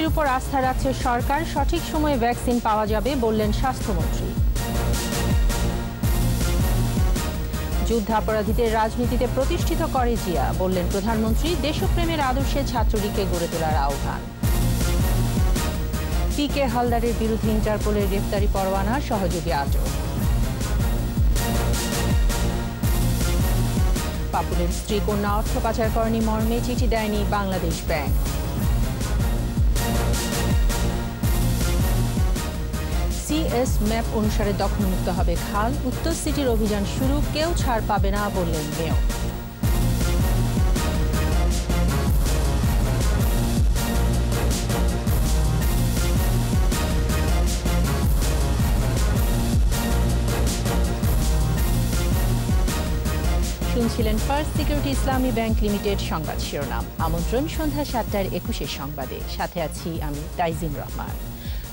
উপর আস্থা রাখছে সরকার, সঠিক সময়ে ভ্যাকসিন পাওয়া যাবে বললেন স্বাস্থ্যমন্ত্রী। যুদ্ধাপরাধীদের রাজনীতিতে প্রতিষ্ঠিত করে জিয়া, বললেন প্রধানমন্ত্রী। দেশপ্রেমের আদর্শে ছাত্রলীগকে গড়ে তোলার আহ্বান। পি.কে. হালদারের বিরুদ্ধে ইন্টারপোলের গ্রেফতারি পরোয়ানা, সহযোগী আটক। পাপুলের স্ত্রী কন্যা অর্থ পাচার করেনি মর্মে চিঠি দেয়নি বাংলাদেশ ব্যাংক। সিএস ম্যাপ অনুসারে দখলমুক্ত হবে খাল, উত্তর সিটির অভিযান শুরু, কেউ ছাড় পাবে না বললেন মেয়র। শুনছিলেন ফার্স্ট সিকিউরিটি ইসলামী ব্যাংক লিমিটেড সংবাদ শিরোনাম। আমন্ত্রণ সন্ধ্যা 7টার 21 সংবাদে, সাথে আছি আমি তাইজিন রহমান।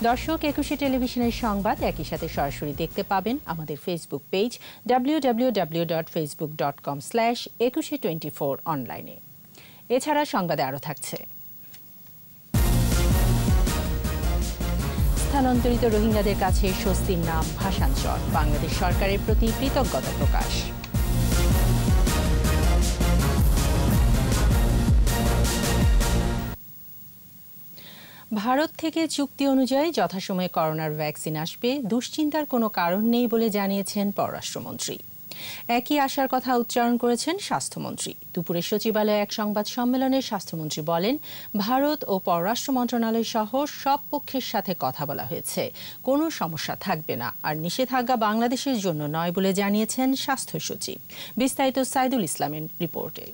দর্শক, 21 টেলিভিশনের সংবাদ একই সাথে সরাসরি দেখতে পাবেন আমাদের ফেসবুক পেজ www.facebook.com/2124 অনলাইনে। এছাড়া সংবাদে আরও থাকছে: স্থানান্তরিত রোহিঙ্গাদের কাছে স্বস্তির নাম ভাষাঞ্চল, বাংলাদেশ সরকারের প্রতি কৃতজ্ঞতা প্রকাশ। ভারত থেকে চুক্তি অনুযায়ী যথাসময়ে করোনার ভ্যাকসিন আসবে, দুশ্চিন্তার কোনো কারণ নেই বলে জানিয়েছেন পররাষ্ট্রমন্ত্রী। একই আশার কথা উচ্চারণ করেছেন স্বাস্থ্যমন্ত্রী। দুপুরে সচিবালয়ে এক সংবাদ সম্মেলনে স্বাস্থ্যমন্ত্রী বলেন, ভারত ও পররাষ্ট্র মন্ত্রণালয় সহ সব পক্ষের সাথে কথা বলা হয়েছে, কোনো সমস্যা থাকবে না, আর নিষেধাজ্ঞা বাংলাদেশের জন্য নয় বলে জানিয়েছেন স্বাস্থ্য সচিব। বিস্তারিত সাইদুল ইসলামের রিপোর্টে।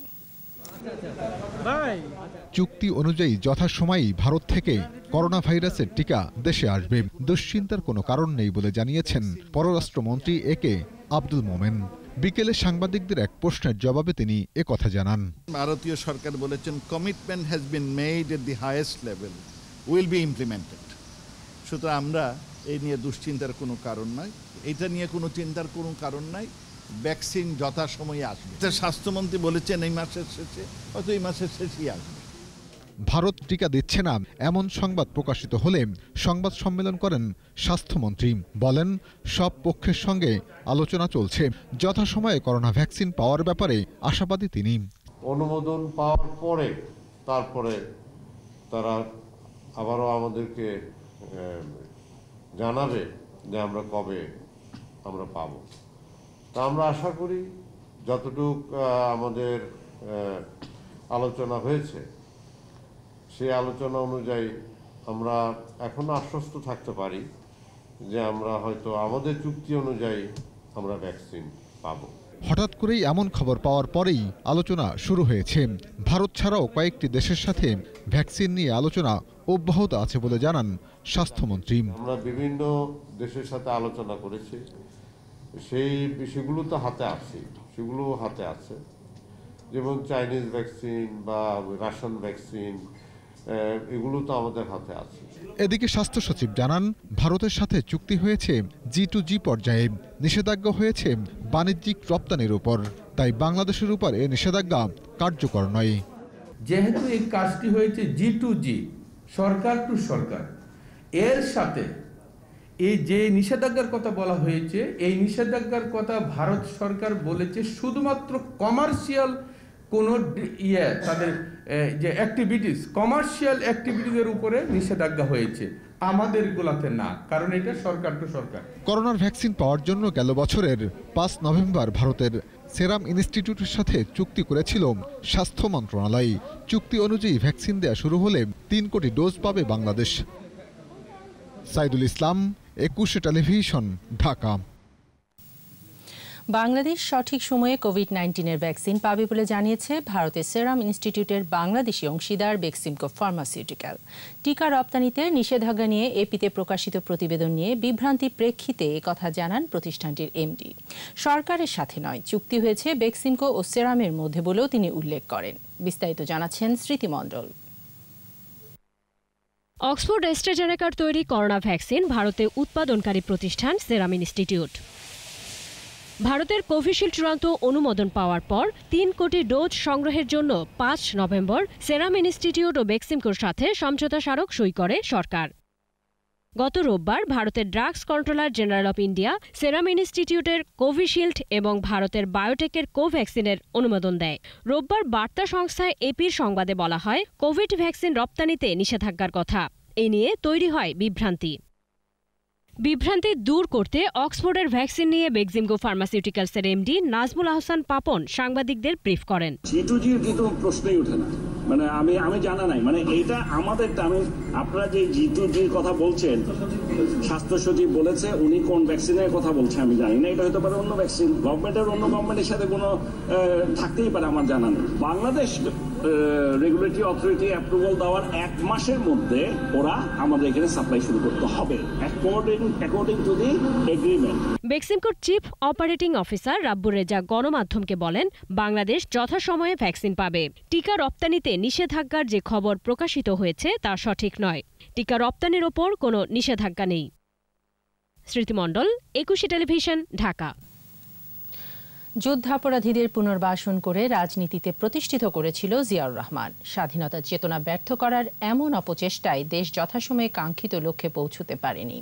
চুক্তি অনুযায়ী যথাসময়েই ভারত থেকে করোনা ভাইরাসের টিকা দেশে আসবে, দুশ্চিন্তার কোনো কারণ নেই বলে জানিয়েছেন পররাষ্ট্রমন্ত্রী এ.কে. আব্দুল মোমেন। বিকেলে সাংবাদিকদের এক প্রশ্নের জবাবে তিনি একথা জানান। ভারতীয় সরকার বলেছেন, commitment has been made at the highest level, will be implemented. সুতরাং আমরা এই নিয়ে দুশ্চিন্তার কোনো কারণ নাই, এটা নিয়ে কোনো চিন্তার কোনো কারণ নাই। ভ্যাকসিন যথাসময়ে আসবে। স্বাস্থ্যমন্ত্রী বলেছেন এই মাসের শেষে, হয়তো এই মাসের শেষেই আসবে। ভারত টিকা দিচ্ছে না এমন সংবাদ প্রকাশিত হলে সংবাদ সম্মেলন করেন স্বাস্থ্যমন্ত্রী। বলেন, সব পক্ষের সঙ্গে আলোচনা চলছে, যথাসময়ে করোনা ভ্যাকসিন পাওয়ার ব্যাপারে আশাবাদী তিনি। অনুমোদন পাওয়ার পরে তারপরে তারা আবারও আমাদেরকে জানাবে যে আমরা কবে আমরা পাবো। তা আমরা আশা করি যতটুক আমাদের আলোচনা হয়েছে সেই আলোচনা অনুযায়ী আমরা এখনো আশ্বস্ত থাকতে পারি যে আমরা হয়তো আমাদের চুক্তি অনুযায়ী আমরা ভ্যাকসিন পাবো। হঠাৎ করেই এমন খবর পাওয়ার পরেই আলোচনা শুরু হয়েছে। ভারত ছাড়াও কয়েকটি দেশের সাথে ভ্যাকসিন নিয়ে আলোচনা অব্যাহত আছে বলে জানান স্বাস্থ্যমন্ত্রী। আমরা বিভিন্ন দেশের সাথে আলোচনা করেছি, সেই বিষয়গুলো তো হাতে আছে, যেমন চাইনিজ ভ্যাকসিন বা রাশিয়ান ভ্যাকসিন, এগুলো তো আমাদের হাতে আছে। এদিকে স্বাস্থ্য সচিব জানান, ভারতের সাথে চুক্তি হয়েছে G2G পর্যায়ে, নিষেধাজ্ঞা হয়েছে বাণিজ্যিক রপ্তানির উপর, তাই বাংলাদেশের উপর এ নিষেধাজ্ঞা কার্যকর নয়। যেহেতু এই কাজটি হয়েছে G2G, সরকার টু সরকার, এর সাথে এই যে নিষেধাজ্ঞার কথা বলা হয়েছে, এই নিষেধাজ্ঞার কথা ভারত সরকার বলেছে শুধুমাত্র কমার্শিয়াল কোনো তাদের যে অ্যাক্টিভিটিস, কমার্শিয়াল অ্যাক্টিভিটিসের উপরে নিষেধাজ্ঞা হয়েছে, আমাদের গুলাতে না, কারণ এটা সরকার টু সরকার। করোনার ভ্যাকসিন পাওয়ার জন্য গেল বছরের 5 নভেম্বর ভারতের সেরাম ইনস্টিটিউটের সাথে চুক্তি করেছিল স্বাস্থ্য মন্ত্রণালয়। চুক্তি অনুযায়ী ভ্যাকসিন দেয়া শুরু হলে 3 কোটি ডোজ পাবে বাংলাদেশ। সাইদুল ইসলাম, 21 টেলিভিশন, ঢাকা। বাংলাদেশ সঠিক সময়ে কোভিড-19 ভ্যাকসিন পাবে বলে জানিয়েছে ভারতের সেরাম ইনস্টিটিউটের বাংলাদেশি অংশীদার বেক্সিমকো ফার্মাসিউটিক্যাল। টিকা রপ্তানিতে নিষেধাজ্ঞা নিয়ে এপিতে প্রকাশিত প্রতিবেদন নিয়ে বিভ্রান্তির প্রেক্ষিতে একথা জানান প্রতিষ্ঠানটির এমডি। সরকারের সাথে নয়, চুক্তি হয়েছে বেক্সিমকো ও সেরামের মধ্যে বলেও তিনি উল্লেখ করেন। বিস্তারিত জানাচ্ছেন স্মৃতি মণ্ডল। অক্সফোর্ড অ্যাস্ট্রাজেনেকার তৈরি করোনা ভ্যাকসিন ভারতে উৎপাদনকারী প্রতিষ্ঠান সেরাম ইনস্টিটিউট। ভারতের কোভিশিল্ড চূড়ান্ত অনুমোদন পাওয়ার পর 3 কোটি ডোজ সংগ্রহের জন্য 5 নভেম্বর সেরাম ইনস্টিটিউট ও বেক্সিমকোর সাথে সমঝোতা স্মারক সই করে সরকার। গত রোববার ভারতের drugs controller general of India serum ইনস্টিটিউটের কোভিশিল্ড এবং ভারতের বায়োটেকের কোভ্যাক্সিনের অনুমোদন দেয়। রোববার বার্তা সংস্থা এপির সংবাদে বলা হয়, কোভিড ভ্যাকসিন রপ্তানিতে নিষেধাজ্ঞার কথা। এ নিয়ে তৈরি হয় বিভ্রান্তি দূর করতে অক্সফোর্ডের ভ্যাকসিন নিয়ে বেক্সিমকো ফার্মাসিউটিক্যালসের এমডি নাজমুল আহসান পাপন সাংবাদিকদের ব্রিফ করেন। G2G-র কিন্তু প্রশ্নই ওঠে না, মানে আমি জানা নাই, মানে এইটা আমাদের আপনারা যে G2G-র কথা বলছেন, স্বাস্থ্য সচিব বলেছে, উনি কোন ভ্যাকসিনের কথা বলছে আমি জানি না। এটা হতে পারে অন্য ভ্যাকসিন, গভর্নমেন্টের সাথে কোনো থাকতেই পারে, আমার জানা নেই। বাংলাদেশ রেগুলেটরি অথরিটি অ্যাপ্রুভাল দেওয়ার 1 মাসের মধ্যে ওরা আমাদের এখানে সাপ্লাই শুরু করতে হবে অ্যাকর্ডিং টু দি এগ্রিমেন্ট। বেক্সিমকোর chief operating officer Rabbur Reza গণমাধ্যমকে বলেন, বাংলাদেশ যথাসময়ে ভ্যাকসিন পাবে। টিকা রপ্তানিতে নিষেধাজ্ঞার যে খবর প্রকাশিত হয়েছে তা সঠিক নয়। টিকা রপ্তানির ওপর কোনো নিষেধাজ্ঞা নেই। স্মৃতি মণ্ডল, একুশে টেলিভিশন, ঢাকা। যুদ্ধাপরাধীদের পুনর্বাসন করে রাজনীতিতে প্রতিষ্ঠিত করেছিল জিয়াউর রহমান। স্বাধীনতার চেতনা ব্যর্থ করার এমন অপচেষ্টায় দেশ যথাসময়ে কাঙ্ক্ষিত লক্ষ্যে পৌঁছতে পারেনি।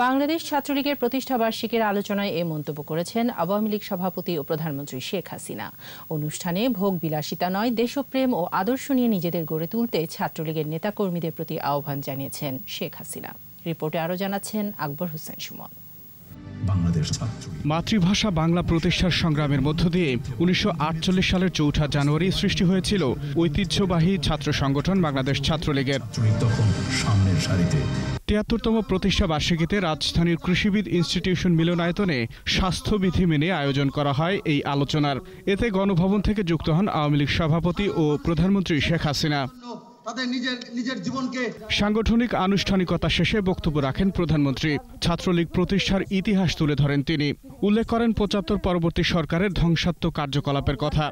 বাংলাদেশ ছাত্রলীগের প্রতিষ্ঠাবার্ষিকীর আলোচনায় এ মন্তব্য করেছেন আওয়ামী লীগ সভাপতি ও প্রধানমন্ত্রী শেখ হাসিনা। অনুষ্ঠানে ভোগ বিলাসিতা নয়, দেশপ্রেম ও আদর্শ নিয়ে নিজেদের গড়ে তুলতে ছাত্রলীগের নেতাকর্মীদের প্রতি আহ্বান জানিয়েছেন শেখ হাসিনা। রিপোর্টে আরও জানাচ্ছেন আকবর হোসেন সুমন। মাতৃভাষা বাংলা প্রতিষ্ঠার সংগ্রামের মধ্য দিয়ে 1948 সালের 4 জানুয়ারি সৃষ্টি হয়েছিল ঐতিহ্যবাহী ছাত্র সংগঠন বাংলাদেশ ছাত্রলীগের। 73তম প্রতিষ্ঠা বার্ষিকীতে রাজধানীর কৃষিবিদ ইনস্টিটিউশন মিলনায়তনে স্বাস্থ্যবিধি মেনে আয়োজন করা হয় এই আলোচনার। এতে গণভবন থেকে যুক্ত হন আওয়ামী লীগ সভাপতি ও প্রধানমন্ত্রী শেখ হাসিনা। সাংগঠনিক আনুষ্ঠানিকতা শেষে বক্তব্য রাখেন প্রধানমন্ত্রী। ছাত্রলীগ প্রতিষ্ঠার ইতিহাস তুলে ধরেন তিনি। উল্লেখ করেন 75 পরবর্তী সরকারের ধ্বংসাত্মক কার্যকলাপের কথা।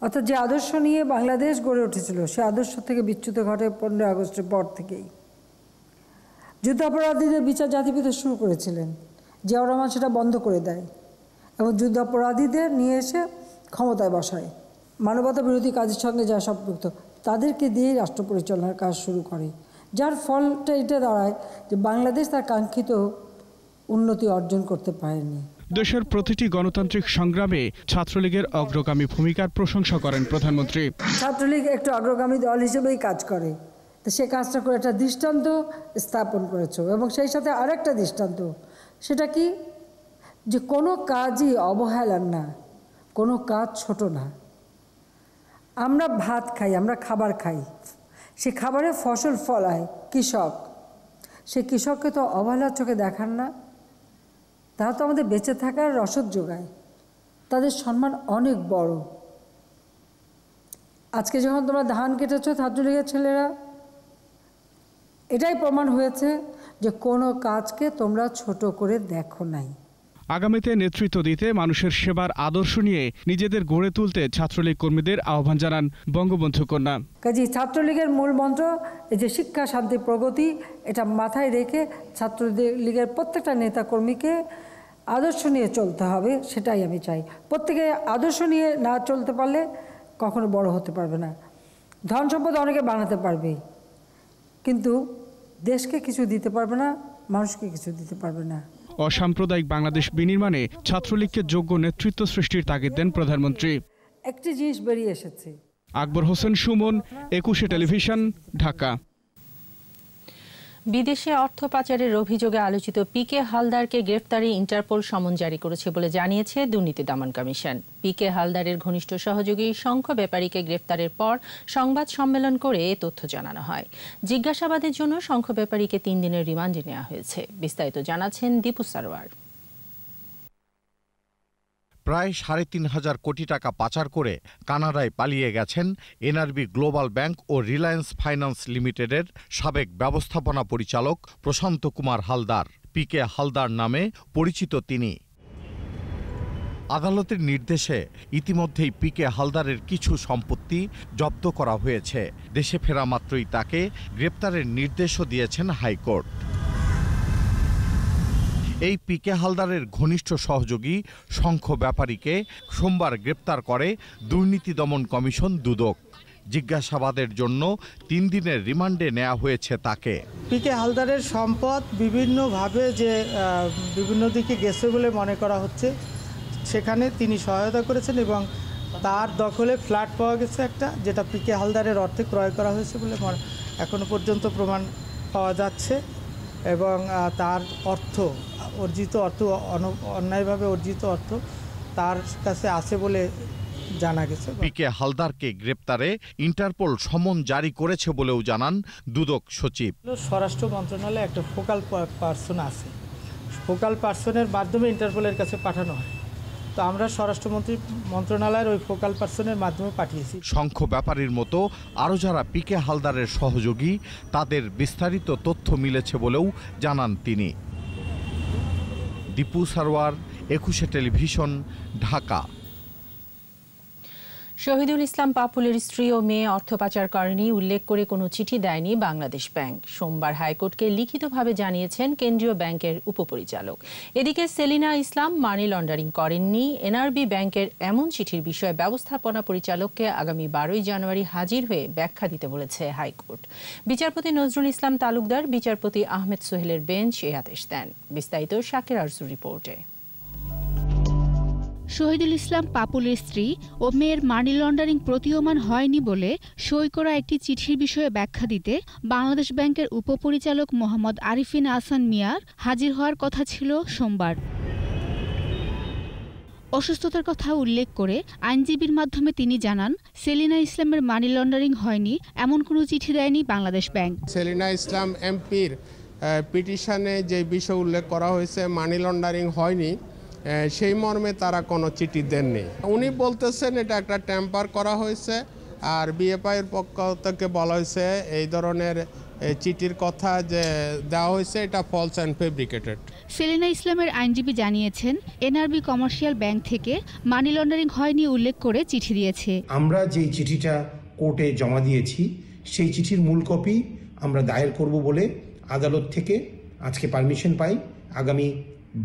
অর্থাৎ যে আদর্শ নিয়ে বাংলাদেশ গড়ে উঠেছিল, সে আদর্শ থেকে বিচ্যুত ঘটে 15 আগস্টের পর থেকেই। যুদ্ধাপরাধীদের বিচার জাতিপিতা শুরু করেছিলেন, জিয়াউর রহমান সেটা বন্ধ করে দেয় এবং যুদ্ধাপরাধীদের নিয়ে এসে ক্ষমতায় বসায়। মানবতা বিরোধী কাজের সঙ্গে যা সম্পৃক্ত তাদেরকে দিয়েই রাষ্ট্র পরিচালনার কাজ শুরু করে, যার ফলটা এটা দাঁড়ায় যে বাংলাদেশ তার কাঙ্ক্ষিত উন্নতি অর্জন করতে পারেনি। দেশের প্রতিটি গণতান্ত্রিক সংগ্রামে ছাত্রলীগের অগ্রগামী ভূমিকার প্রশংসা করেন প্রধানমন্ত্রী। ছাত্রলীগ একটু অগ্রগামী দল হিসেবেই কাজ করে, তো সে কাজটা করে একটা দৃষ্টান্ত স্থাপন করেছে। এবং সেই সাথে আরেকটা দৃষ্টান্ত, সেটা কি, যে কোনো কাজই অবহেলার না, কোনো কাজ ছোট না। আমরা ভাত খাই, আমরা খাবার খাই, সে খাবারে ফসল ফলায় কৃষক, সে কৃষককে তো অবহেলার চোখে দেখান না। তারা তো আমাদের বেঁচে থাকার রসদ যোগায়, তাদের সম্মান অনেক বড়। আজকে যখন তোমরা ধান কেটেছো ছাত্রলীগের ছেলেরা, এটাই প্রমাণ হয়েছে যে কোনো কাজকে তোমরা ছোট করে দেখো নাই। আগামীতে নেতৃত্ব দিতে, মানুষের সেবার আদর্শ নিয়ে নিজেদের গড়ে তুলতে ছাত্রলীগ কর্মীদের আহ্বান জানান বঙ্গবন্ধু কন্যা। কাজী ছাত্রলীগের মূল মন্ত্র এই যে শিক্ষা, শান্তি, প্রগতি, এটা মাথায় রেখে ছাত্রলীগের প্রত্যেকটা নেতাকর্মীকে আদর্শ নিয়ে চলতে হবে, সেটাই আমি চাই। প্রত্যেকে আদর্শ নিয়ে না চলতে পারলে কখনো বড় হতে পারবে না। ধন সম্পদ অনেকে বানাতে পারবে, কিন্তু দেশকে কিছু দিতে পারবে না, মানুষকে কিছু দিতে পারবে না। অসাম্প্রদায়িক বাংলাদেশ বিনির্মাণে ছাত্রলীগকে যোগ্য নেতৃত্ব সৃষ্টির তাগিদ দেন প্রধানমন্ত্রী। একটি জিনিস বেরিয়ে এসেছে। আকবর হোসেন সুমন, একুশে টেলিভিশন, ঢাকা। বিদেশে অর্থ পাচারের অভিযোগে আলোচিত পিকে হালদারকে গ্রেফতারে ইন্টারপোল সমন জারি করেছে বলে জানিয়েছে দুর্নীতি দমন কমিশন। পিকে হালদারের ঘনিষ্ঠ সহযোগী শঙ্খ ব্যাপারীকে গ্রেফতারের পর সংবাদ সম্মেলন করে এ তথ্য জানানো হয়। জিজ্ঞাসাবাদের জন্য শঙ্খ ব্যাপারীকে 3 দিনের রিমান্ডে নেওয়া হয়েছে। বিস্তারিত জানাচ্ছেন দীপু সারোয়ার। প্রায় 3.5 কোটি টাকা পাচার করে কানাডায় পালিয়ে গেছেন এনআরবি গ্লোবাল ব্যাংক ও রিলায়েন্স ফাইন্যান্স লিমিটেডের সাবেক ব্যবস্থাপনা পরিচালক প্রশান্ত কুমার হালদার। পিকে হালদার নামে পরিচিত তিনি। আদালতের নির্দেশে ইতিমধ্যেই পিকে হালদারের কিছু সম্পত্তি জব্দ করা হয়েছে। দেশে ফেরা মাত্রই তাকে গ্রেপ্তারের নির্দেশও দিয়েছেন হাইকোর্ট। এই পিকে হালদারের ঘনিষ্ঠ সহযোগী শঙ্খ ব্যাপারীকে সোমবার গ্রেপ্তার করে দুর্নীতি দমন কমিশন দুদক। জিজ্ঞাসাবাদের জন্য 3 দিনের রিমান্ডে নেওয়া হয়েছে তাকে। পিকে হালদারের সম্পদ বিভিন্নভাবে যে বিভিন্ন দিকে গেছে বলে মনে করা হচ্ছে, সেখানে তিনি সহায়তা করেছেন এবং তার দখলে ফ্ল্যাট পাওয়া গেছে একটা, যেটা পিকে হালদারের অর্থে ক্রয় করা হয়েছে বলে এখনো পর্যন্ত প্রমাণ পাওয়া যাচ্ছে এবং তার অর্জিত অর্থ অন্যায়ভাবে অর্জিত অর্থ তার কাছে আছে বলে জানা গেছে। পিকে হালদারকে গ্রেপ্তারে ইন্টারপোল সমন জারি করেছে বলেও জানান দুদক সচিব। স্বরাষ্ট্র মন্ত্রণালয়ে একটা ফোকাল পার্সন আছে, ফোকাল পার্সনের মাধ্যমে ইন্টারপোলের কাছে পাঠানো হয়। তো আমরা স্বরাষ্ট্র মন্ত্রণালয়ের ওই ফোকাল পার্সনের মাধ্যমে পাঠিয়েছি। শঙ্খ ব্যাপারীর মতো আরও যারা পিকে হালদারের সহযোগী তাদের বিস্তারিত তথ্য মিলেছে বলেও জানান তিনি। দীপু সারওয়ার, 21 টেলিভিশন, ঢাকা। শহীদুল ইসলাম পাপুলের স্ত্রী ও মেয়ে অর্থ পাচার করেনি উল্লেখ করে কোনো চিঠি দেয়নি বাংলাদেশ ব্যাংক। সোমবার হাইকোর্টকে লিখিতভাবে জানিয়েছেন কেন্দ্রীয় ব্যাংকের উপপরিচালক। এদিকে সেলিনা ইসলাম মানি লন্ডারিং করেননি এনআরবি ব্যাংকের এমন চিঠির বিষয়ে ব্যবস্থাপনা পরিচালককে আগামী 12 জানুয়ারি হাজির হয়ে ব্যাখ্যা দিতে বলেছে হাইকোর্ট। বিচারপতি নজরুল ইসলাম তালুকদার, বিচারপতি আহমেদ সোহেলের বেঞ্চ এই আদেশ দেন। বিস্তারিত শাকের আরজুর রিপোর্টে। শহীদুল ইসলাম পাপুলের স্ত্রী ও মেয়ের মানি লন্ডারিং প্রতীয়মান হয়নি বলে সই করা একটি চিঠির বিষয়ে ব্যাখ্যা দিতে বাংলাদেশ ব্যাংকের উপপরিচালক মোহাম্মদ আরিফিন আহসান মিয়ার হাজির হওয়ার কথা ছিল সোমবার। অসুস্থতার কথা উল্লেখ করে আইনজীবীর মাধ্যমে তিনি জানান, সেলিনা ইসলামের মানি লন্ডারিং হয়নি এমন কোনো চিঠি দেয়নি বাংলাদেশ ব্যাংক। সেলিনা ইসলাম এমপির পিটিশনে যে বিষয় উল্লেখ করা হয়েছে মানি লন্ডারিং হয়নি, সেই মর্মে তারা কোনো চিঠি দেননি। উনি বলতেছেন এটা একটা ট্যাম্পার করা হয়েছে, আর বিএফআইয়ের পক্ষ থেকে বলা হয়েছে এই ধরনের চিঠির কথা যে দেওয়া হয়েছে এটা ফলস অ্যান্ড ফেব্রিকেটেড। সেলিনা ইসলামের আইনজীবী জানিয়েছেন, এনআরবি কমার্শিয়াল ব্যাংক থেকে মানি লন্ডারিং হয়নি উল্লেখ করে চিঠি দিয়েছে। আমরা যে চিঠিটা কোর্টে জমা দিয়েছি সেই চিঠির মূল কপি আমরা দায়ের করব বলে আদালত থেকে আজকে পারমিশন পাই। আগামী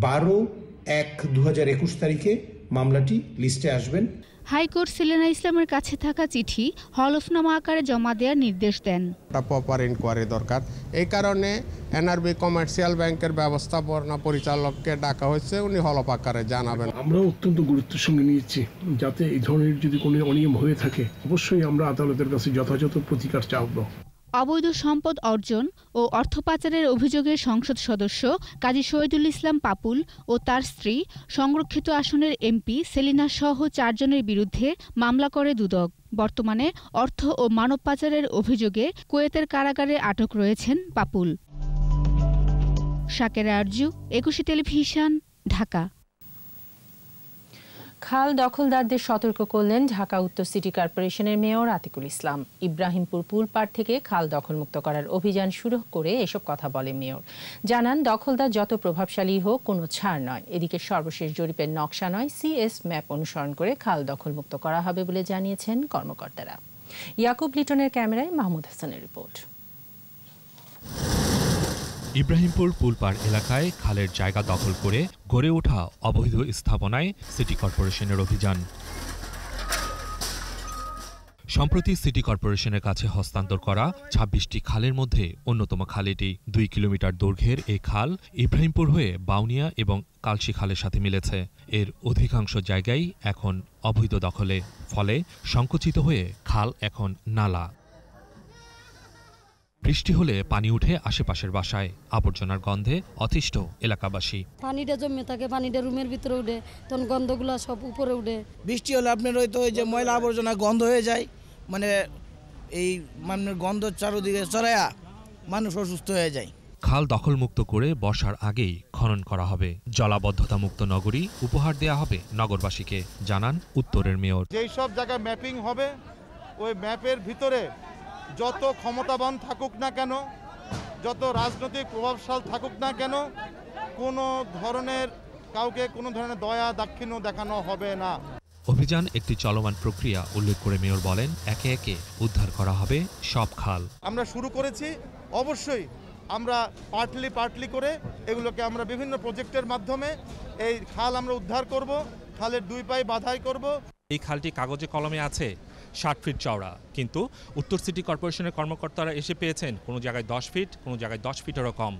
12/1/2021 তারিখে মামলাটি লিস্টে আসবেন। হাইকোর্ট সেলিনা ইসলামের কাছে থাকা চিঠি হলফনামা আকারে জমা দেওয়ার নির্দেশ দেন। প্রপার ইনকোয়ারি দরকার, এই কারণে এনআরবি কমার্শিয়াল ব্যাংকের ব্যবস্থাপনা পরিচালককে ডাকা হয়েছে, উনি হলফ আকারে জানাবেন। আমরা অত্যন্ত গুরুত্বের সঙ্গে নিয়েছি, যাতে এই ধরনের যদি কোনো অনিয়ম হয়ে থাকে অবশ্যই আমরা আদালতের কাছে যথাযথ প্রতিকার চাইব। অবৈধ সম্পদ অর্জন ও অর্থ পাচারের অভিযোগে সংসদ সদস্য কাজী শহীদুল ইসলাম পাপুল ও তার স্ত্রী সংরক্ষিত আসনের এমপি সেলিনা সহ 4 জনের বিরুদ্ধে মামলা করে দুদক। বর্তমানে অর্থ ও মানব পাচারের অভিযোগে কুয়েতের কারাগারে আটক রয়েছেন পাপুল। শাকের আরজু, 21 টেলিভিশন, ঢাকা। খাল দখলদারদের সতর্ক করলেন ঢাকা উত্তর সিটি কর্পোরেশনের মেয়র আতিকুল ইসলাম। ইব্রাহিমপুর পুলপাড় থেকে খাল দখলমুক্ত করার অভিযান শুরু করে এসব কথা বলেন মেয়র। জানান, দখলদার যত প্রভাবশালী হোক কোনো ছাড় নয়। এদিকে সর্বশেষ জরিপের নকশা নয়, সিএস ম্যাপ অনুসরণ করে খাল দখলমুক্ত করা হবে বলে জানিয়েছেন কর্মকর্তারা। ইয়াকুব লিটনের ক্যামেরায় মাহমুদ হাসানের রিপোর্ট। ইব্রাহিমপুর পুলপাড় এলাকায় খালের জায়গা দখল করে গড়ে ওঠা অবৈধ স্থাপনায় সিটি কর্পোরেশনের অভিযান। সম্প্রতি সিটি কর্পোরেশনের কাছে হস্তান্তর করা 26টি খালের মধ্যে অন্যতম খাল এটি। 2 কিলোমিটার দৈর্ঘ্যের এই খাল ইব্রাহিমপুর হয়ে বাউনিয়া এবং কালশি খালের সাথে মিলেছে। এর অধিকাংশ জায়গায় এখন অবৈধ দখলে, ফলে সংকুচিত হয়ে খাল এখন নালা। বৃষ্টি হলে পানি উঠে আশেপাশের বাসায়, আবর্জনার গন্ধে অতিষ্ঠ এলাকাবাসী। পানিটা জমে থাকে, পানিটা রুমের ভিতরে উঠে, তখন গন্ধগুলো সব উপরে উঠে। বৃষ্টি হলে আপনার হয়তো ওই যে ময়লা আবর্জনা গন্ধ হয়ে যায়, মানে এই মানুষের গন্ধ চারদিকে ছড়ায়া মানুষ অসুস্থ হয়ে যায়। খাল দখলমুক্ত করে বর্ষার আগেই খনন করা হবে। জলাবদ্ধতা মুক্ত নগরী উপহার দেয়া হবে নগরবাসীকে, জানান উত্তরের মেয়র। যেই সব জায়গায় ম্যাপিং হবে, ওই ম্যাপের ভিতরে যত ক্ষমতাবান থাকুক না কেন, যত রাজনৈতিক প্রভাবশাল থাকুক না কেন, কোনো ধরনের কাউকে কোনো ধরনের দয়া দাক্ষিণ্য দেখানো হবে না। অভিযান একটি চলমান প্রক্রিয়া উল্লেখ করে মেয়র বলেন, একে একে উদ্ধার করা হবে সব খাল। আমরা শুরু করেছি, অবশ্যই আমরা পার্টলি করে এগুলোকে আমরা বিভিন্ন প্রজেক্টের মাধ্যমে এই খাল আমরা উদ্ধার করব, খালের দুই পায়ে বাধাই করব। এই খালটি কাগজে কলমে আছে 60 ফিট চওড়া, কিন্তু উত্তর সিটি কর্পোরেশনের কর্মকর্তারা এসে পেয়েছেন কোনো জায়গায় 10 ফিট, কোনো জায়গায় 10 ফিটেরও কম।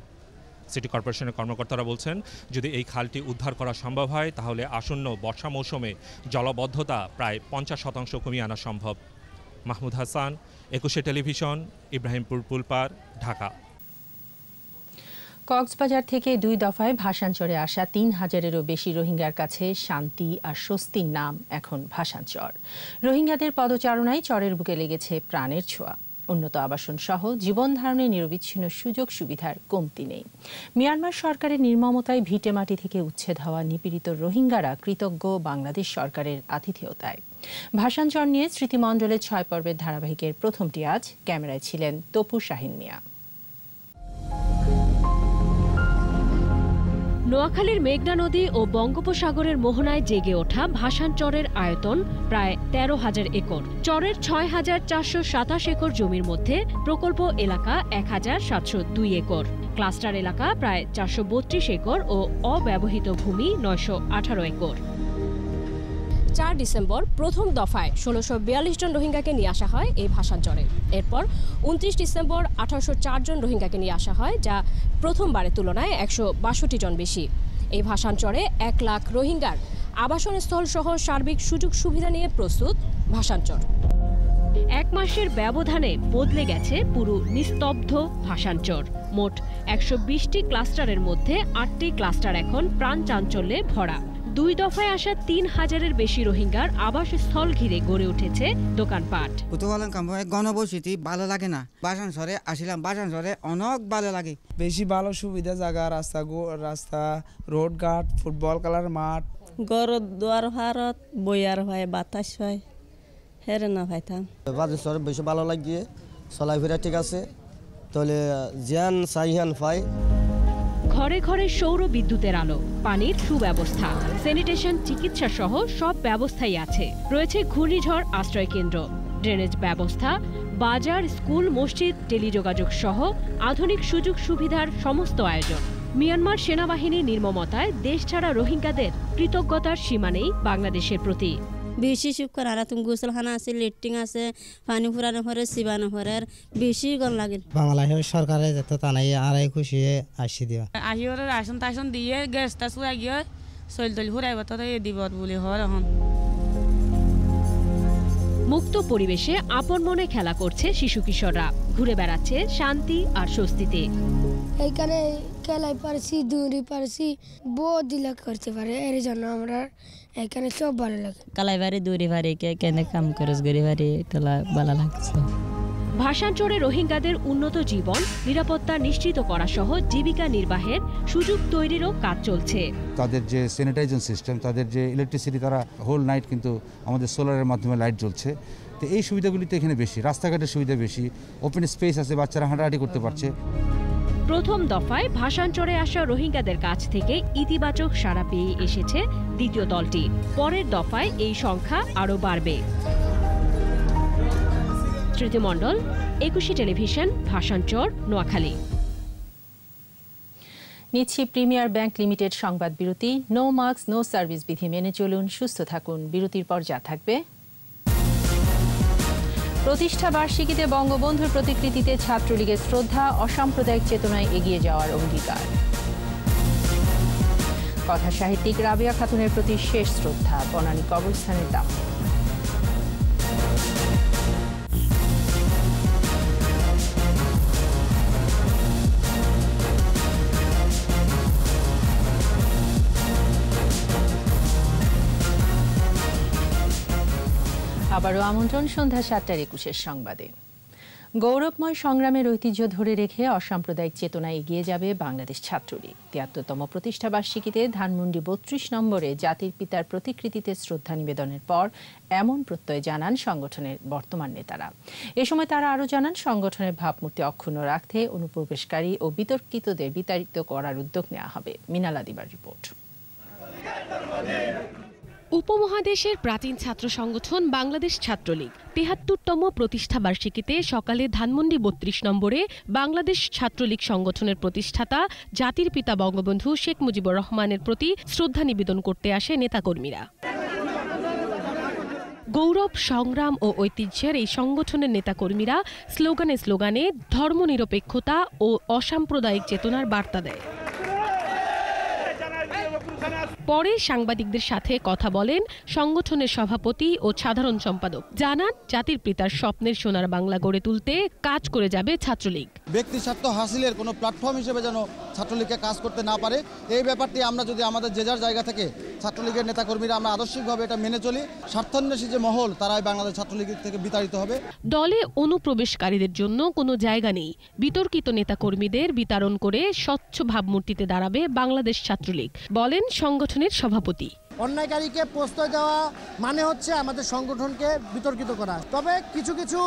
সিটি কর্পোরেশনের কর্মকর্তারা বলছেন যদি এই খালটি উদ্ধার করা সম্ভব হয় তাহলে আসন্ন বর্ষা মৌসুমে জলবদ্ধতা প্রায় 50% কমিয়ে আনা সম্ভব। মাহমুদ হাসান, 21 টেলিভিশন, ইব্রাহিমপুর পুলপার, ঢাকা। কক্সবাজার থেকে 2 দফায় ভাসানচরে আসা 3000-এরও বেশি রোহিঙ্গার কাছে শান্তি আর স্বস্তির নাম এখন ভাসানচর। রোহিঙ্গাদের পদচারণায় চরের বুকে লেগেছে প্রাণের ছোঁয়া। উন্নত আবাসন সহ জীবন ধারণের নিরবিচ্ছিন্ন সুযোগ সুবিধার কমতি নেই। মিয়ানমার সরকারের নির্মমতায় ভিটেমাটি থেকে উচ্ছেদ হওয়া নিপীড়িত রোহিঙ্গারা কৃতজ্ঞ বাংলাদেশ সরকারের আতিথেয়তায়। ভাসানচর নিয়ে স্মৃতিমণ্ডলের 6 পর্বের ধারাবাহিকের প্রথমটি আজ। ক্যামেরায় ছিলেন তপু শাহিন মিয়া। নোয়াখালীর মেঘনা নদী ও বঙ্গোপসাগরের মোহনায় জেগে ওঠা ভাসানচরের আয়তন প্রায় 13,000 একর। চরের 6,427 একর জমির মধ্যে প্রকল্প এলাকা 1,702 একর, ক্লাস্টার এলাকা প্রায় 432 একর ও অব্যবহৃত ভূমি 918 একর। 4 ডিসেম্বর প্রথম দফায় 1642 জন রোহিঙ্গাকে নিয়ে আসা হয় এই ভাসানচরে। এরপর 29 ডিসেম্বর 1804 জন রোহিঙ্গাকে নিয়ে আসা হয়, যা প্রথমবারের তুলনায় 162 জন বেশি। এই ভাসানচরে 1 লাখ রোহিঙ্গার আবাসন স্থল সহ সার্বিক সুযোগ সুবিধা নিয়ে প্রস্তুত ভাসানচর। 1 মাসের ব্যবধানে বদলে গেছে পুরো নিস্তব্ধ ভাসানচর। মোট 120টি ক্লাস্টারের মধ্যে 8টি ক্লাস্টার এখন প্রাণ চাঞ্চল্যে ভরা। 2 দফায় আসা 3000-এর বেশি রোহিঙ্গার আবাসস্থল ঘিরে গড়ে উঠেছে দোকানপাট। গণবসতি ভালো লাগে না, বাসানচরে আসিলাম, বাসানচরে অনেক ভালো লাগে। বেশি ভালো সুবিধা জায়গা, রাস্তা, রোড ঘাট, ফুটবল খেলার মাঠ, ঘর দুয়ার ভারত বইয়ার হয়, বাতাস হয়, হেরে না ভাইতাম। বাসানচরে বেশি ভালো লাগিয়ে চলাফেরা ঠিক আছে, তাহলে জ্ঞান সাইহান পাই। ঘরে ঘরে সৌর বিদ্যুতের আলো, পানির সুব্যবস্থা, স্যানিটেশন, চিকিৎসা সহ সব ব্যবস্থাই আছে। রয়েছে ঘূর্ণিঝড় আশ্রয় কেন্দ্র, ড্রেনেজ ব্যবস্থা, বাজার, স্কুল, মসজিদ, টেলিযোগাযোগ সহ আধুনিক সুযোগ সুবিধার সমস্ত আয়োজন। মিয়ানমার সেনাবাহিনীর নির্মমতায় দেশ ছাড়া রোহিঙ্গাদের কৃতজ্ঞতার সীমা নেই বাংলাদেশের প্রতি। বেশি শুক্র আর তুমি গোসলখানা আছে, লেট্রিন আছে, পানি ফুরানো পরে সিবানো পরে বেশি গন লাগে। বাংলাদেশের সরকারে যত তানাই আড়াই খুশি আসি দিবা আহি ওরা রাশন টাশন দিয়ে গ্যাসটা চুয়া গিয়ে চল তল ফুরাইব তো দিব বলে হয়। এখন মুক্ত পরিবেশে আপন মনে খেলা করছে শিশু কিশোররা, ঘুরে বেড়াচ্ছে শান্তি আর স্বস্তিতে। এইখানে খেলাই পারছি, দৌড়ি পারছি, বহুত দিলা করতে পারে, এর জন্য আমরা এখানে সব ভালো লাগে। কালাই বাড়ি দৌড়ি বাড়ি কেন কাম করে গড়ি বাড়ি তোলা ভালো লাগছে। ভাসানচরে রোহিঙ্গাদের উন্নত জীবন, নিরাপত্তা নিশ্চিত করা সহ জীবিকা নির্বাহের সুযোগ তৈরিরও কাজ চলছে। তাদের যে স্যানিটাইজেশন সিস্টেম, তাদের যে ইলেকট্রিসিটি, তারা হোল নাইট কিন্তু আমাদের সোলারের মাধ্যমে লাইট জ্বলছে। তো এই সুবিধাগুলি তো এখানে বেশি, রাস্তাঘাটের সুবিধা বেশি, ওপেন স্পেস আছে, বাচ্চারা হাঁটাহাঁটি করতে পারছে। প্রথম দফায় ভাসানচরে আসা রোহিঙ্গাদের কাছ থেকে ইতিবাচক সাড়া পেয়ে এসেছে দ্বিতীয় দলটি। পরের দফায় এই সংখ্যা আরও বাড়বে। স্মৃতিমণ্ডল, 21 টেলিভিশন, ভাসানচর, নোয়াখালী। নিচ্ছি প্রিমিয়ার ব্যাংক লিমিটেড সংবাদ বিরতি। নো মাস্ক নো সার্ভিস বিধি মেনে চলুন, সুস্থ থাকুন। বিরতির পর যা থাকবে: প্রতিষ্ঠা বার্ষিকীতে বঙ্গবন্ধুর প্রতিকৃতিতে ছাত্রলীগের শ্রদ্ধা, অসাম্প্রদায়িক চেতনায় এগিয়ে যাওয়ার অঙ্গীকার। কথা সাহিত্যিক রাবেয়া খাতুনের প্রতি শেষ শ্রদ্ধা, বনানী কবরস্থানের দাম। আবারও আমন্ত্রণ সন্ধ্যা 7:21 সংবাদে। গৌরবময় সংগ্রামের ঐতিহ্য ধরে রেখে অসাম্প্রদায়িক চেতনায় এগিয়ে যাবে বাংলাদেশ ছাত্রলীগ। 73তম প্রতিষ্ঠা বার্ষিকীতে ধানমন্ডি 32 নম্বরে জাতির পিতার প্রতিকৃতিতে শ্রদ্ধা নিবেদনের পর এমন প্রত্যয় জানান সংগঠনের বর্তমান নেতারা। এ সময় তারা আরও জানান, সংগঠনের ভাবমূর্তি অক্ষুণ্ণ রাখতে অনুপ্রবেশকারী ও বিতর্কিতদের বিতাড়িত করার উদ্যোগ নেওয়া হবে। মিনালা দিবার রিপোর্ট। উপমহাদেশের প্রাচীন ছাত্র সংগঠন বাংলাদেশ ছাত্রলীগ ৭৩তম প্রতিষ্ঠা বার্ষিকীতে সকালে ধানমন্ডি ৩২ নম্বরে বাংলাদেশ ছাত্রলীগ সংগঠনের প্রতিষ্ঠাতা জাতির পিতা বঙ্গবন্ধু শেখ মুজিবুর রহমানের প্রতি শ্রদ্ধা নিবেদন করতে আসে নেতাকর্মীরা। গৌরব, সংগ্রাম ও ঐতিহ্যের এই সংগঠনের নেতাকর্মীরা স্লোগানে স্লোগানে ধর্মনিরপেক্ষতা ও অসাম্প্রদায়িক চেতনার বার্তা দেয়। পরে সাংবাদিকদের সাথে কথা বলেন সংগঠনের সভাপতি ও সাধারণ সম্পাদক। জানান, জাতির পিতার স্বপ্নের সোনার বাংলা গড়ে তুলতে কাজ করে যাবে ছাত্রলীগ। ব্যক্তি স্বার্থ হাসিলের কোনো প্ল্যাটফর্ম হিসেবে যেন ছাত্রলীগকে কাজ করতে না পারে, এই ব্যাপারটি আমরা যদি আমাদের যে যার জায়গা থেকে ছাত্রলীগের নেতাকর্মীরা আমরা আদর্শিকভাবে এটা মেনে চলি, স্বার্থান্বেষী যে মহল তারাই বাংলাদেশ ছাত্রলীগ থেকে বিতাড়িত হবে। দলে অনুপ্রবেশকারীদের জন্য কোনো জায়গা নেই। বিতর্কিত নেতাকর্মীদের বিতাড়ন করে স্বচ্ছ ভাবমূর্তিতে দাঁড়াবে বাংলাদেশ ছাত্রলীগ, বলেন সংগঠনের সভাপতি। অন্যায়কারীকে প্রশ্রয় দেওয়া মানে হচ্ছে আমাদের সংগঠনকে বিতর্কিত করা। তবে কিছু কিছু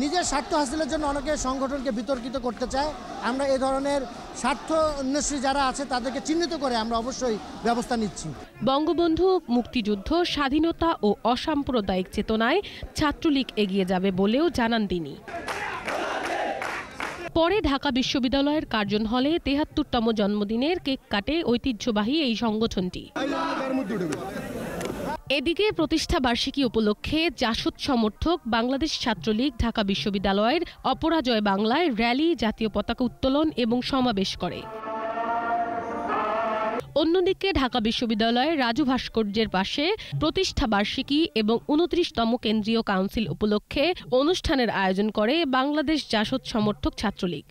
নিজের স্বার্থ হাসিলের জন্য অনেকে সংগঠনকে বিতর্কিত করতে চায়। আমরা এই ধরনের স্বার্থ অন্বেষী যারা আছে তাদেরকে চিহ্নিত করে আমরা অবশ্যই ব্যবস্থা নিচ্ছি। বঙ্গবন্ধু, মুক্তিযুদ্ধ, স্বাধীনতা ও অসাম্প্রদায়িক চেতনায় ছাত্রলীগ এগিয়ে যাবে বলেও জানান তিনি। পরে ঢাকা বিশ্ববিদ্যালয়ের কার্জন হলে ৭৩তম জন্মদিনের কেক কাটে ঐতিহ্যবাহী এই সংগঠনটি। এদিকে প্রতিষ্ঠা বার্ষিকী উপলক্ষে জাসদ সমর্থক বাংলাদেশ ছাত্রলীগ ঢাকা বিশ্ববিদ্যালয়ের অপরাজয় বাংলায় র্যালি, জাতীয় পতাকা উত্তোলন এবং সমাবেশ করে। অন্যদিকে ঢাকা বিশ্ববিদ্যালয়ের রাজু ভাস্কর্যের পাশে প্রতিষ্ঠা বার্ষিকী এবং ২৯তম কেন্দ্রীয় কাউন্সিল উপলক্ষে অনুষ্ঠানের আয়োজন করে বাংলাদেশ জাসদ সমর্থক ছাত্রলীগ।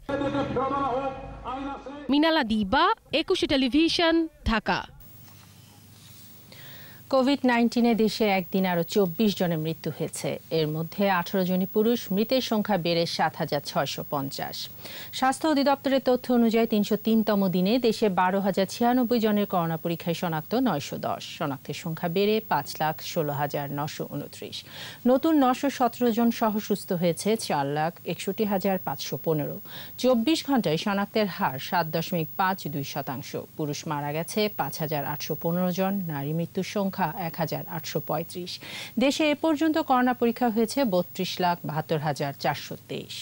মিনালা দিবা, ২১ টেলিভিশন, ঢাকা। কোভিড-19-এ দেশে একদিন আরও ২৪ জনের মৃত্যু হয়েছে। এর মধ্যে ১৮ জনই পুরুষ। মৃতের সংখ্যা বেড়ে ৭,৬৫০। স্বাস্থ্য অধিদপ্তরের তথ্য অনুযায়ী ৩০৩তম দিনে দেশে ১২,০৯৬ জনের করোনা পরীক্ষায় শনাক্ত ৯১০। শনাক্তের সংখ্যা বেড়ে ৫,১৬,৯২৯। নতুন ৯১৭ জন সহ সুস্থ হয়েছে ৪,৬১,৫১৫। ২৪ ঘন্টায় শনাক্তের হার ৭.৫২%। পুরুষ মারা গেছে ৫,৮১৫ জন। নারী মৃত্যুর সংখ্যা ১,৮৩৫। দেশে এ পর্যন্ত করোনা পরীক্ষা হয়েছে ৩২,৭২,৪২৩।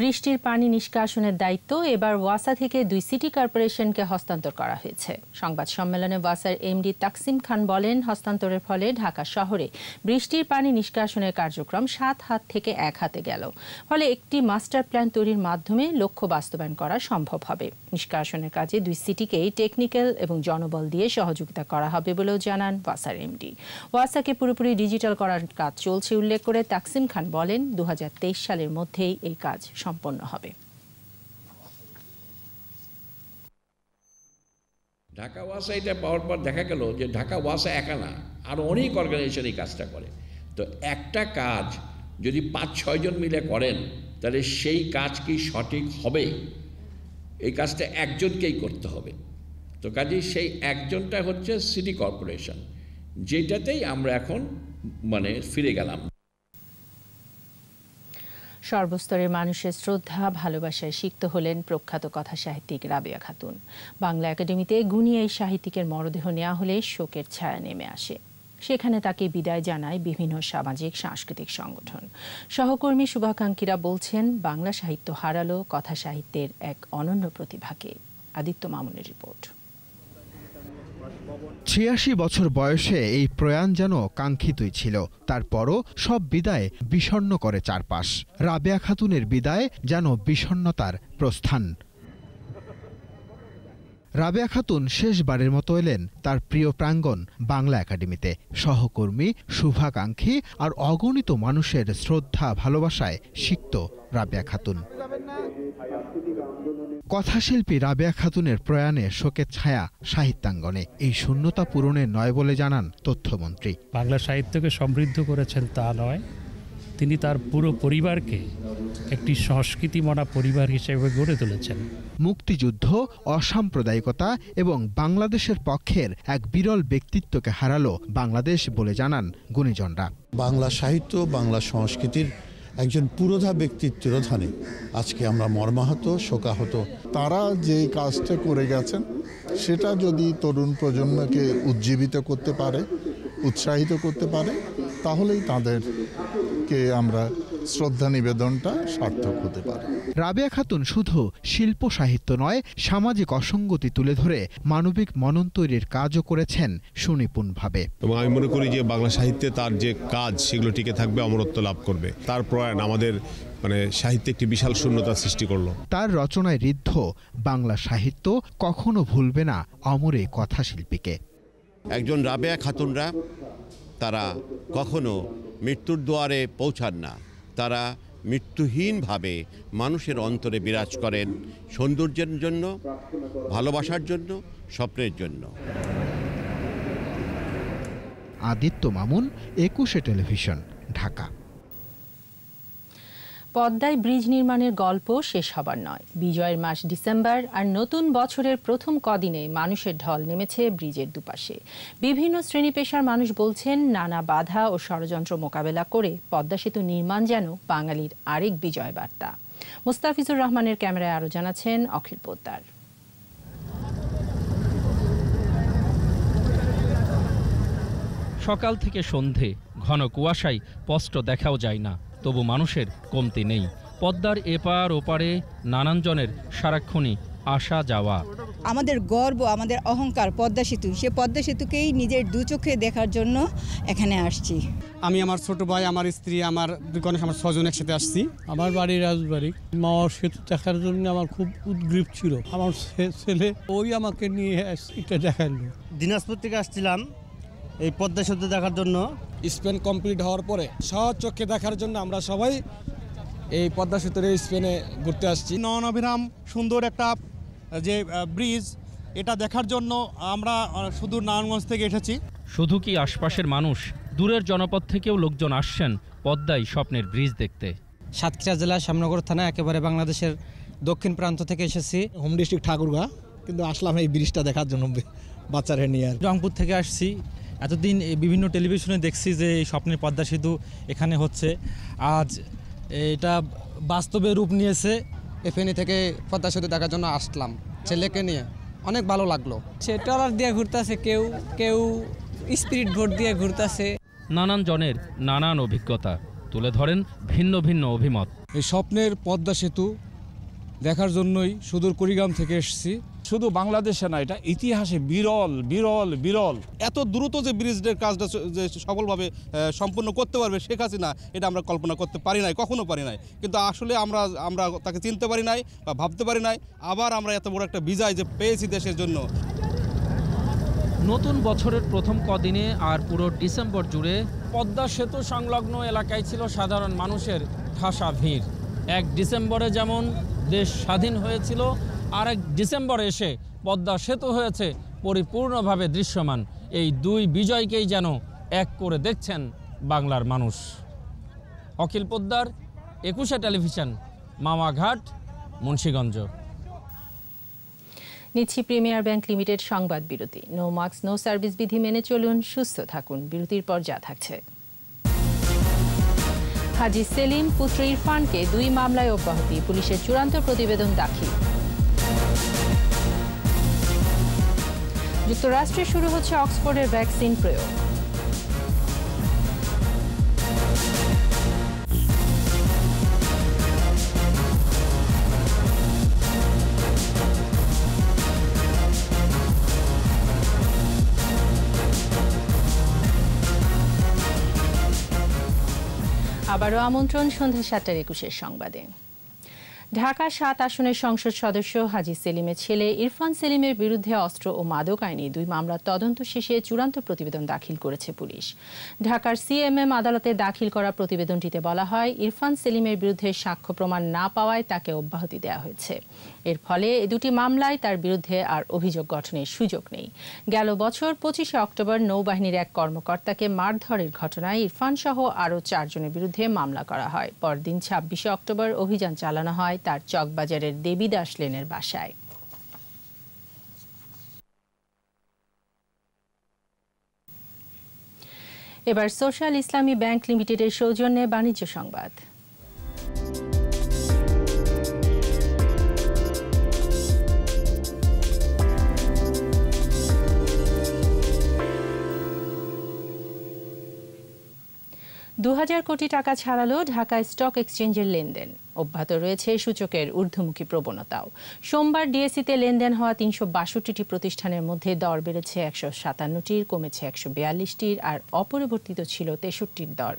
বৃষ্টির পানি নিষ্কাশনের দায়িত্ব এবার ওয়াসা থেকে ২ সিটি কর্পোরেশনকে হস্তান্তর করা হয়েছে। সংবাদ সম্মেলনে ওয়াসার এমডি তাকসিম খান বলেন, হস্তান্তরের ফলে ঢাকা শহরে বৃষ্টির পানি নিষ্কাশনের কার্যক্রম ৭ হাত থেকে ১ হাতে গেল। ফলে একটি মাস্টার প্ল্যান তৈরির মাধ্যমে লক্ষ্য বাস্তবায়ন করা সম্ভব হবে। নিষ্কাশনের কাজে ২ সিটিকেই টেকনিক্যাল এবং জনবল দিয়ে সহযোগিতা করা হবে বলেও জানান ওয়াসার এমডি। ওয়াসাকে পুরোপুরি ডিজিটাল করার কাজ চলছে উল্লেখ করে তাকসিম খান বলেন, ২০২৩ সালের মধ্যেই এই কাজ সম্পন্ন হবে। ঢাকা ওয়াসা এটা পাওয়ার পর দেখা গেল যে ঢাকা ওয়াসা একা না, আরও অনেক অর্গানাইজেশন এই কাজটা করে। তো একটা কাজ যদি ৫-৬ জন মিলে করেন তাহলে সেই কাজ কি সঠিক হবে? এই কাজটা একজনকেই করতে হবে। তো কাজেই সেই একজনটা হচ্ছে সিটি কর্পোরেশন, যেটাতেই আমরা এখন ফিরে গেলাম। সর্বস্তরের মানুষের শ্রদ্ধা ভালোবাসায় সিক্ত হলেন প্রখ্যাত কথা সাহিত্যিক রাবেয়া খাতুন। বাংলা একাডেমিতে গুণী এই সাহিত্যিকের মরদেহ নেওয়া হলে শোকের ছায়া নেমে আসে। সেখানে তাকে বিদায় জানায় বিভিন্ন সামাজিক সাংস্কৃতিক সংগঠন। সহকর্মী শুভাকাঙ্ক্ষীরা বলছেন, বাংলা সাহিত্য হারালো কথা সাহিত্যের এক অনন্য প্রতিভাকে। আদিত্য মামুনের রিপোর্ট। ৮৬ বছর বয়সে এই প্রয়াণ যেন কাঙ্ক্ষিতই ছিল। তারপরও সব বিদায় বিষণ্ণ করে চারপাশ। রাবেয়া খাতুনের বিদায় যেন বিষণ্ণতার প্রস্থান। রাবেয়া খাতুন শেষবারের মতো এলেন তার প্রিয় প্রাঙ্গণ বাংলা একাডেমিতে। সহকর্মী, শুভাকাঙ্ক্ষী আর অগণিত মানুষের শ্রদ্ধা ভালোবাসায় সিক্ত রাবেয়া খাতুন। কথাশিল্পী রাবেয়া খাতুনের প্রয়াণে শোকের ছায়া সাহিত্যাঙ্গনে। এই শূন্যতা পূরণের নয় বলে জানান তথ্যমন্ত্রী। বাংলা সাহিত্যকে সমৃদ্ধ করেছেন তা নয়, তিনি তার পুরো পরিবারকে একটি সংস্কৃতিমনা পরিবার হিসেবে গড়ে তুলেছেন। মুক্তিযুদ্ধ, অসাম্প্রদায়িকতা এবং বাংলাদেশের পক্ষের এক বিরল ব্যক্তিত্বকে হারালো বাংলাদেশ বলে জানান গুণীজনরা। বাংলা সাহিত্য, বাংলা সংস্কৃতির একজন পুরোধা ব্যক্তির তিরোধানে আজকে আমরা মর্মাহত, শোকাহত। তারা যে কাজটা করে গেছেন সেটা যদি তরুণ প্রজন্মকে উজ্জীবিত করতে পারে, উৎসাহিত করতে পারে, তাহলেই তাদেরকে আমরা শ্রদ্ধা নিবেদনটা সার্থক হতে পারে। রাবেয়া খাতুন শুধু শিল্প সাহিত্য নয়, সামাজিক অসঙ্গতি তুলে ধরে মানবিক মনন তৈরির কাজও করেছেন সুনিপুণভাবে। এবং আমি মনে করি যে বাংলা সাহিত্যে তার যে কাজ সেগুলো টিকে থাকবে, অমরত্ব লাভ করবে। তার প্রয়াণ আমাদের সাহিত্যে একটি বিশাল শূন্যতা সৃষ্টি করলো। তার রচনায় ঋদ্ধ বাংলা সাহিত্য কখনো ভুলবে না অমর এই কথাশিল্পীকে। একজন রাবেয়া খাতুনরা তারা কখনো মৃত্যুর দুয়ারে পৌঁছান না, তারা মৃত্যুহীনভাবে মানুষের অন্তরে বিরাজ করেন, সৌন্দর্যের জন্য, ভালোবাসার জন্য, স্বপ্নের জন্য। আদিত্য মামুন, 21 টেলিভিশন, ঢাকা। পদ্মায় ব্রিজ নির্মাণের গল্প শেষ হবার নয়। বিজয়ের মাস ডিসেম্বর আর নতুন বছরের প্রথম কদিনে মানুষের ঢল নেমেছে ব্রিজের দুপাশে। বিভিন্ন শ্রেণী পেশার মানুষ বলছেন, নানা বাধা ও ষড়যন্ত্র মোকাবেলা করে পদ্মা সেতু নির্মাণ যেন বাঙালির আরেক বিজয় বার্তা। মুস্তাফিজুর রহমানের ক্যামেরায় আরও জানাচ্ছেন অখিল পোদ্দার। সকাল থেকে সন্ধে ঘন কুয়াশায় স্পষ্ট দেখাও যায় না, তবু মানুষের কমতি নেই। পদ্মার এপার ওপারে নানানজনের সারাক্ষণই আসা যাওয়া। আমাদের গর্ব, আমাদের অহংকার পদ্মা সেতু। সে পদ্মা সেতুকেই নিজের দু চোখে দেখার জন্য এখানে আসছি। আমি, আমার ছোট ভাই, আমার স্ত্রী, আমার গণেশ, আমার 6 জন একসাথে আসছি। আমার বাড়ি রাজবাড়ি। মাওয়া সেতু দেখার জন্য আমার খুব উদ্গ্রীব ছিল। আমার ছেলে ওই আমাকে নিয়ে এটা দেখালো। দিনাজপুর থেকে আসছিলাম এই পদ্মা সেতু দেখার জন্য। স্পেন কমপ্লিট হওয়ার পরে সহজ চোখে দেখার জন্য আমরা সবাই এই পদ্মা সেতুর স্পেনে ঘুরতে আসছি। নয়নাভিরাম সুন্দর একটা যে ব্রিজ, এটা দেখার জন্য আমরা সুদূর নারায়ণগঞ্জ থেকে এসেছি। শুধু কি আশপাশের মানুষ, দূরের জনপদ থেকেও লোকজন আসছেন পদ্মায় স্বপ্নের ব্রিজ দেখতে। সাতক্ষীরা জেলা শ্যামনগর থানা, একেবারে বাংলাদেশের দক্ষিণ প্রান্ত থেকে এসেছি। হোম ডিস্ট্রিক্ট ঠাকুরগাঁ, কিন্তু আসলাম এই ব্রিজটা দেখার জন্য বাচ্চারা নিয়ে। রংপুর থেকে আসছি। এতদিন বিভিন্ন টেলিভিশনে দেখছি যে এই স্বপ্নের পদ্মা সেতু এখানে হচ্ছে, আজ এটা বাস্তবে রূপ নিয়েছে। এফএনই থেকে পদ্মা সেতু দেখার জন্য আসলাম ছেলেকে নিয়ে, অনেক ভালো লাগলো। সে ট্রলার দিয়ে ঘুরতেছে, কেউ স্পিরিট বোট দিয়ে ঘুরতেছে। নানান জনের নানান অভিজ্ঞতা তুলে ধরেন ভিন্ন ভিন্ন অভিমত। এই স্বপ্নের পদ্মা সেতু দেখার জন্যই সুদূর কুড়িগ্রাম থেকে এসেছি। শুধু বাংলাদেশে না, এটা ইতিহাসে বিরল বিরল বিরল। এত দ্রুত যে ব্রিজের কাজটা যে সফলভাবে সম্পূর্ণ করতে পারবে শেখ হাসিনা, এটা আমরা কল্পনা করতে পারি নাই, কখনো পারি নাই। কিন্তু আসলে আমরা তাকে চিনতে পারি নাই বা ভাবতে পারি নাই। আবার আমরা এত বড় একটা বিজয় যে পেয়েছি দেশের জন্য। নতুন বছরের প্রথম কদিনে আর পুরো ডিসেম্বর জুড়ে পদ্মা সেতু সংলগ্ন এলাকায় ছিল সাধারণ মানুষের ঠাসা ভিড়। 1 ডিসেম্বরে যেমন দেশ স্বাধীন হয়েছিল, আর 1 ডিসেম্বরে এসে পদ্মা সেতু হয়েছে পরিপূর্ণভাবে দৃশ্যমান। এই দুই বিজয়কেই যেন এক করে দেখছেন বাংলার মানুষ। অখিল পোদ্দার, 21 টেলিভিশন, মামাঘাট, মুন্সিগঞ্জ। নিচ্ছি প্রিমিয়ার ব্যাংক লিমিটেড সংবাদ বিরতি। নো মাস্ক নো সার্ভিস বিধি মেনে চলুন, সুস্থ থাকুন। বিরতির পর যা থাকছে। হাজী সেলিম পুত্র ইরফানকে 2 মামলায় অব্যাহতি, পুলিশের চূড়ান্ত প্রতিবেদন দাখিল। যুক্তরাষ্ট্রে শুরু হচ্ছে অক্সফোর্ডের ভ্যাকসিন প্রয়োগ। আবারও আমন্ত্রণ সন্ধ্যা 7:21 সংবাদে। ঢাকা 7 আসনের সংসদ সদস্য হাজী সেলিমের ছেলে ইরফান সেলিমের বিরুদ্ধে অস্ত্র ও মাদক আইনে 2 মামলার তদন্ত শেষে চূড়ান্ত প্রতিবেদন দাখিল করেছে পুলিশ। ঢাকার সিএমএম আদালতে দাখিল করা প্রতিবেদনটিতে বলা হয়, ইরফান সেলিমের বিরুদ্ধে সাক্ষ্য প্রমাণ না পাওয়ায় তাকে অব্যাহতি দেওয়া হয়েছে। এর ফলে এই 2টি মামলায় তার বিরুদ্ধে আর অভিযোগ গঠনের সুযোগ নেই। গেল বছর 25 অক্টোবর নৌবাহিনীর এক কর্মকর্তাকে মারধরের ঘটনায় ইরফান সহ আরও 4 জনের বিরুদ্ধে মামলা করা হয়। পরদিন 26 অক্টোবর অভিযান চালানো হয় তার চকবাজারের দেবীদাস লেনের বাসায়। এবার সোশ্যাল ইসলামী ব্যাংক লিমিটেডের সৌজন্যে বাণিজ্য সংবাদ। 2000 কোটি টাকা ছাড়ালো ঢাকা স্টক এক্সচেঞ্জের লেনদেন। অব্যাহত রয়েছে সূচকের ঊর্ধ্বমুখী প্রবণতাও। সোমবার ডিএসইতে লেনদেন হওয়া 362টি প্রতিষ্ঠানের মধ্যে দর বেড়েছে 157টির, কমেছে 142টির, আর অপরিবর্তিত ছিল 63টির দর।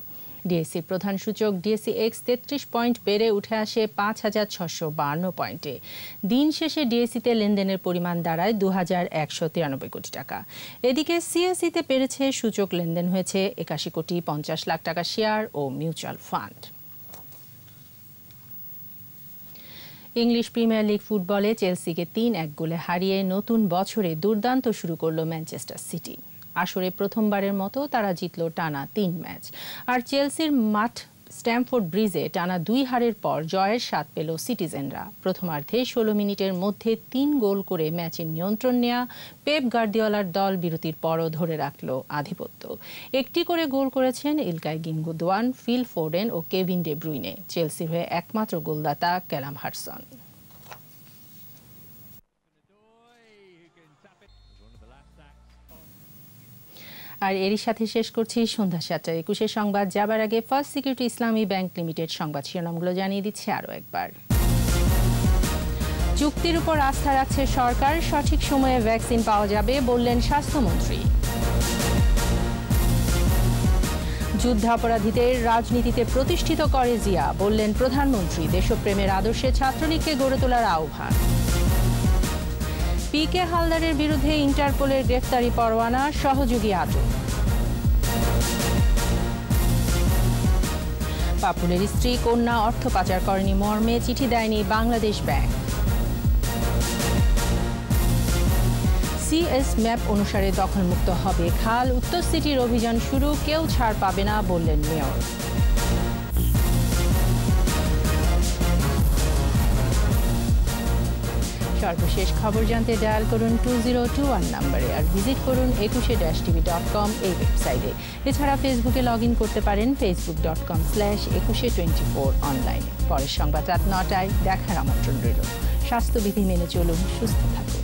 ডিএসসির প্রধান সূচক ডিএসসি এক্স 33 পয়েন্ট বেড়ে উঠে আসে 5652 পয়েন্টে। দিন শেষে ডিএসসিতে লেনদেনের পরিমাণ দাঁড়ায় 2193 কোটি টাকা। এদিকে সিএসইতে বেড়েছে সূচক, লেনদেন হয়েছে 81 কোটি 50 লাখ টাকা শেয়ার ও mutual fund. English Premier League ফুটবলে চেলসিকে 3-1 গোলে হারিয়ে নতুন বছরে দুর্দান্ত শুরু করল ম্যানচেস্টার সিটি। আসরে প্রথমবারের মতো তারা জিতল টানা 3 ম্যাচ। আর চেলসির মাঠ স্ট্যামফোর্ড ব্রিজে টানা 2 হারের পর জয়ের স্বাদ পেল সিটিজেনরা। প্রথমার্ধে 16 মিনিটের মধ্যে 3 গোল করে ম্যাচের নিয়ন্ত্রণ নেয়া পেপ গার্দিওলার দল বিরতির পরও ধরে রাখল আধিপত্য। একটি করে গোল করেছেন ইলকাই গিঙ্গুদোয়ান, ফিল ফোডেন ও কেভিন ডে ব্রুইনে। চেলসির হয়ে একমাত্র গোলদাতা ক্যালাম হাডসন। আর এরই সাথে শেষ করছি সন্ধ্যা 7:21 সংবাদ। যাবার আগে ফার্স্ট সিকিউরিটি ইসলামী ব্যাংক লিমিটেড সংবাদ শিরোনামগুলো জানিয়ে দিচ্ছে আরও একবার। চুক্তির উপর আস্থা রাখছে সরকার, সঠিক সময়ে ভ্যাকসিন পাওয়া যাবে বললেন স্বাস্থ্যমন্ত্রী। যুদ্ধাপরাধীদের রাজনীতিতে প্রতিষ্ঠিত করে জিয়া বললেন প্রধানমন্ত্রী। দেশপ্রেমের আদর্শে ছাত্রলীগকে গড়ে তোলার আহ্বান। পিকে হালদারের বিরুদ্ধে ইন্টারপোলের গ্রেফতারি পরোয়ানা, সহযোগী আটক। পাপুলের স্ত্রী কন্যা অর্থ পাচার করেনি মর্মে চিঠি দেয়নি বাংলাদেশ ব্যাংক। সিএস ম্যাপ অনুসারে দখলমুক্ত হবে খাল, উত্তর সিটির অভিযান শুরু, কেউ ছাড় পাবে না বললেন মেয়র। সর্বশেষ খবর জানতে ডায়াল করুন 2021 নম্বরে আর ভিজিট করুন 21-tv.com এই ওয়েবসাইটে। এছাড়া ফেসবুকে লগ ইন করতে পারেন facebook.com/2124 অনলাইনে। পরের সংবাদ রাত 9টায় দেখার আমন্ত্রণ রইল। স্বাস্থ্যবিধি মেনে চলুন, সুস্থ থাকুন।